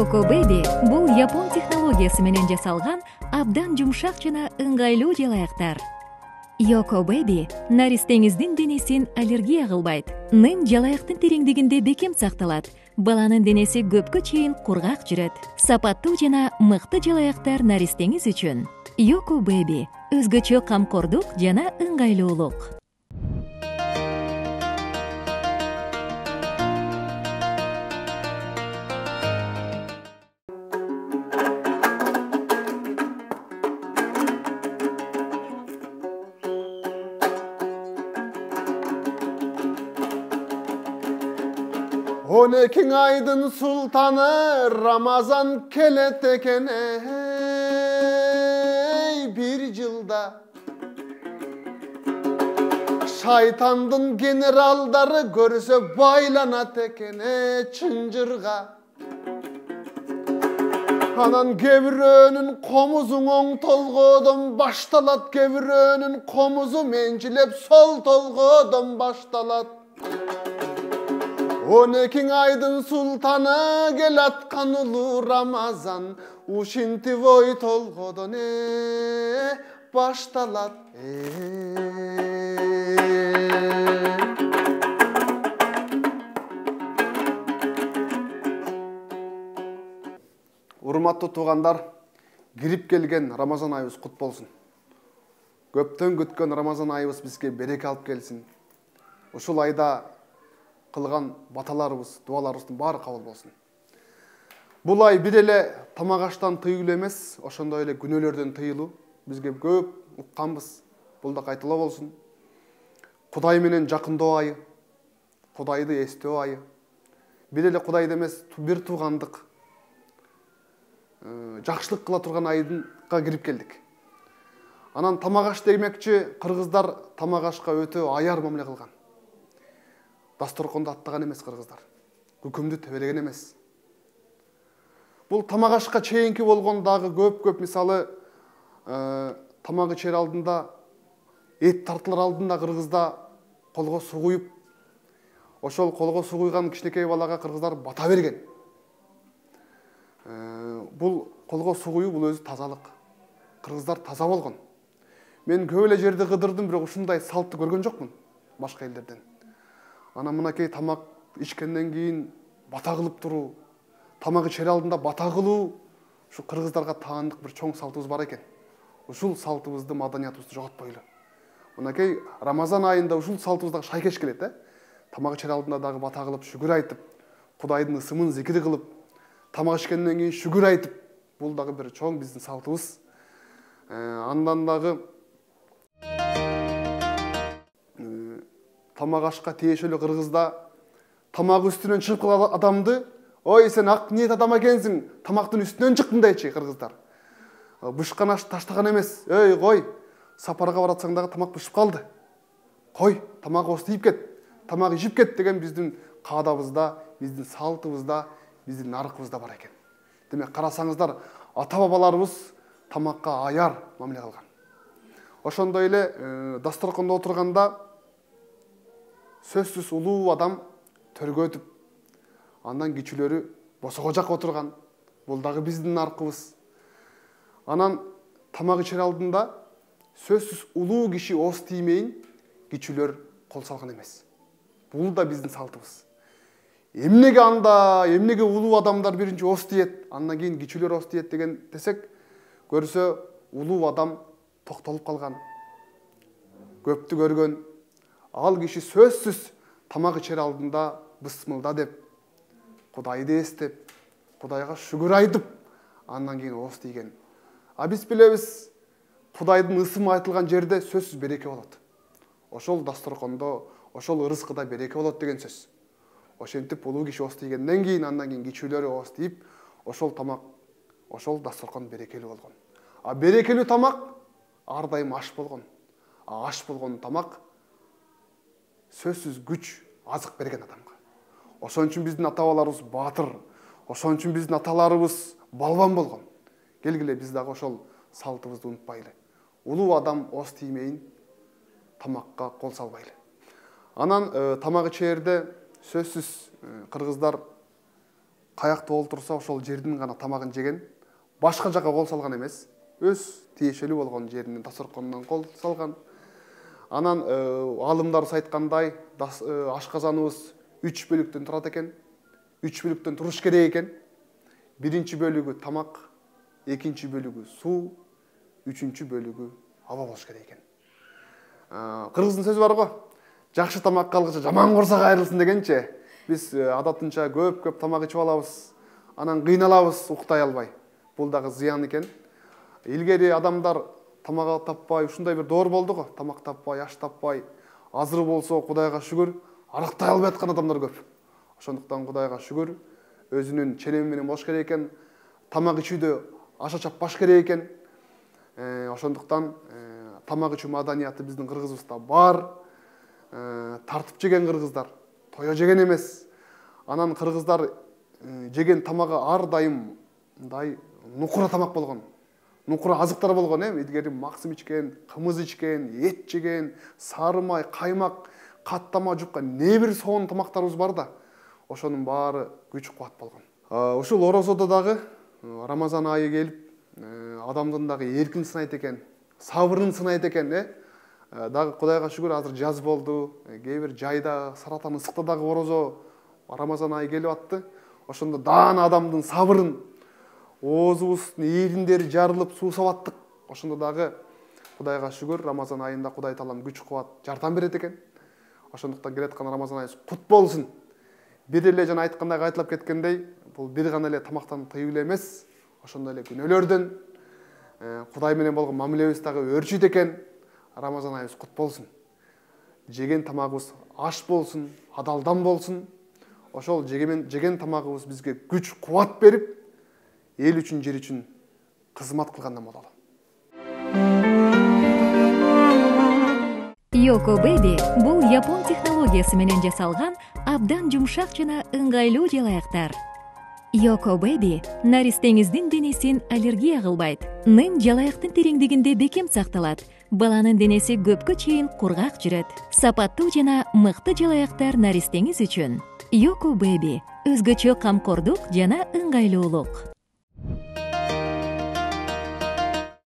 Yoko Baby бул Япон технологиясы менен жасалган абдан жумшак жана ыңгайлуу жалаяктар. Yoko Baby наристеңиздин денесин аллергия кылбайт. Нын жалаяктын тереңдигинде бекем сакталат. Баланын денеси көпкө чейин кургак жүрөт. Сапаттуу жана мыкты жалаяктар наристеңиз үчүн. Yoko Baby өзгөчө камкордук жана ыңгайлуулук. Он эки айдын султаны Рамазан келет экен бир жылда. Шайтандын генералдары көрсө байланат экен чынжырга. Анан кебирөөнүн комузун оң толгодон башталат, кебирөөнүн комузу менчилеп сол толгодон башталат. 12 айдын султаны кел аткан улуу Рамазан, ушинтип ой толгодон башталат. Урматтуу туугандар, кирип келген Рамазан айыбыз кут болсун. Көптөн күткөн Рамазан айыбыз бизге береке алып келсин. Ушул айда кылган баталарыбыз, дуаларыбыздын баары кабыл болсун. Бул ай бир эле тамак аштан тыюу эмес, ошондой эле күнөөлөрдөн тыюлуу. Бизге көп укканбыз. Бул да кайталоо болсун. Кудай менен жакындоо айы, Кудайды эстөө айы. Бир эле Кудайды эмес, бир туугандык, жакшылык кыла турган айдынга кирип келдик. Анан тамак аш демекчи, кыргыздар тамак ашка өтө аяр мамиле кылган. Дасторконду аттаган эмес кыргыздар. Күкүмдү тебелеген эмес. Бул тамак ашка чейинки болгон дагы көп мисалы тамак ичер алдында, эт тартылар алдында кыргызда колго суу куюп, ошол колго суу куйган кичинекей балага кыргыздар бата берген. Бул колго суу куюу бул өзү тазалык. Кыргыздар таза болгон. Мен көп эле жерде кыдырдым, бирок ушундай салтты көргөн жокмун башка элдерден. Ана мынакей тамак ичкенден кийин бата кылып туруу, тамак ичер алдында бата кылуу, ушу кыргыздарга таандык бир чоң салтыбыз бар экен. Ушул салтыбызды, маданиятыбызды жоготпойлу. Мынакей Рамазан айында ушул салтыбыз дагы шайкеш келет, Тамак ичер алдында дагы бата кылып, шүгүр айтып, Кудайдын ысымын зикир кылып, тамак ичкенден кийин шүгүр айтып, бул дагы бир чоң биздин салтыбыз. Андан дагы тамак ашка тиешелүү кыргызда тамак үстүнөн чыгып калган адамды, ой сен ак ниет адам экенсиң, тамактын үстүнөн чыктың дейчи кыргыздар. Бышкан аш таштаган эмес. Эй кой, сапарга баратсаң дагы тамак бышып калды. Кой, тамак остип кет, тамак ичип кет деген биздин каадабызда, биздин салтыбызда, биздин наркыбызда бар экен. Демек карасаңыздар, ата бабаларыбыз тамакка аяр мамиле кылган. Ошондой эле дасторкондо отурганда сөзсүз улуу адам төргө өтүп, андан кичүүлөрү босого жак отурган. Бул дагы биздин наркыбыз. Анан тамак ичер алдында сөзсүз улуу киши ос тиймейин, кичүүлөр кол салган эмес. Бул да биздин салтыбыз. Эмнеге анда, эмнеге улуу адамдар биринчи ос тиет, андан кийин кичүүлөр ос тиет деген десек, көрсө улуу адам токтолуп калган, көптү көргөн, ал киши сөзсүз тамак ичер алдында бысмылда деп, Кудайды эстеп, Кудайга шүгүр айтып, андан кийин ос тийген. А биз билебиз, Кудайдын ысымы айтылган жерде сөзсүз береке болот. Ошол дасторкондо, ошол ырыскыда береке болот деген сөз. Ошентип улуу киши ос тийгенден кийин, андан кийин кичүүлөрү ос тийип, ошол тамак, ошол дасторкон берекелүү болгон. А берекелүү тамак ар дайым аш болгон. А аш болгон тамак сөзсүз күч, азык берген адамга. Ошон үчүн биздин ата-бабаларыбыз баатыр, ошон үчүн биздин аталарыбыз балбан болгон. Келгиле биз дагы ошол салтыбызды унутпайлы. Улуу адам ос тиймейин, тамакка кол салбайлы. Анан тамак ичерде сөзсүз кыргыздар каякта олтурса ошол жердин гана тамагын жеген, башка жака кол салган эмес, өз тиешелүү болгон жеринин дасторконунан кол салган. Анан алымдар айткандай, ашказаныбыз 3 бөлүктөн турат экен. 3 бөлүктөн туруш керек экен. Биринчи бөлүгү тамак, экинчи бөлүгү суу, үчүнчү бөлүгү аба болуш керек экен. Кыргыздын сөзү бар го, жакшы тамак калгыча жаман корсак айрылсын дегенче. Биз адатынча көп тамак ичип алабыз, анан кыйналабыз уктай албай. Бул дагы зыян экен. Илгери адамдар тамак таппай, ушундай бир доор болду го, тамак таппай, аш таппай. Азыр болсо Кудайга шүгүр, арыктай албай аткан адамдар көп. Ошондуктан Кудайга шүгүр, өзүнүн ченеми менен болуш керек экен, тамак ичүүдө аша чаппаш керек экен. Ошондуктан тамак ичүү маданияты биздин кыргызыбызда бар. Тартып жеген кыргыздар, тое жеген эмес. Анан кыргыздар жеген тамагы ар дайым мындай нукура тамак болгон. Нукура азыктар болгон, илгери максым ичкен, кымыз ичкен, эт жеген, сары май, каймак, каттама жупкан не бир соон тамактарыбыз бар да. Ошонун баары күч кубат болгон. Ушул орозодо дагы Рамазан айы келип, адамдын дагы эркин сынайт экен, сабырын сынайт экен, дагы Кудайга шүгүр азыр жаз болду. Кээ бир жайда, Саратан ысыкта дагы орозо Рамазан айы келип атты. Ошондо даана адамдын сабырын, оозубуздун ээриндери жарылып суу сабаттык. Ошондо дагы Кудайга шүгүр Рамазан айында Кудай таалам күч кубат, жардам берет экен. Ошондуктан келаткан Рамазан айыбыз кут болсун. Бир эле жана айткандай айтылып кеткендей, бул бир гана эле тамактан тыюу эле эмес, ошондой эле күнөөлөрдөн Кудай менен болгон мамилебиз дагы өрчүйт экен. Рамазан айыбыз кут болсун. Жеген тамагыбыз аш болсун, адалдан болсун. Ошол жеген тамагыбыз бизге күч кубат берип, эл үчүн, жер үчүн кызмат кылгандан бололу. Yoko Baby бул япон технологиясы менен жасалган абдан жумшак жана ыңгайлуу жалаяктар. Yoko Baby наристеңиздин денесин аллергия кылбайт. Нын жалаяктын тереңдигинде бекем сакталат. Баланын денеси көпкө чейин кургак жүрөт. Сапаттуу жана мыкты жалаяктар наристеңиз үчүн. Yoko Baby өзгөчө камкордук жана ыңгайлуулук.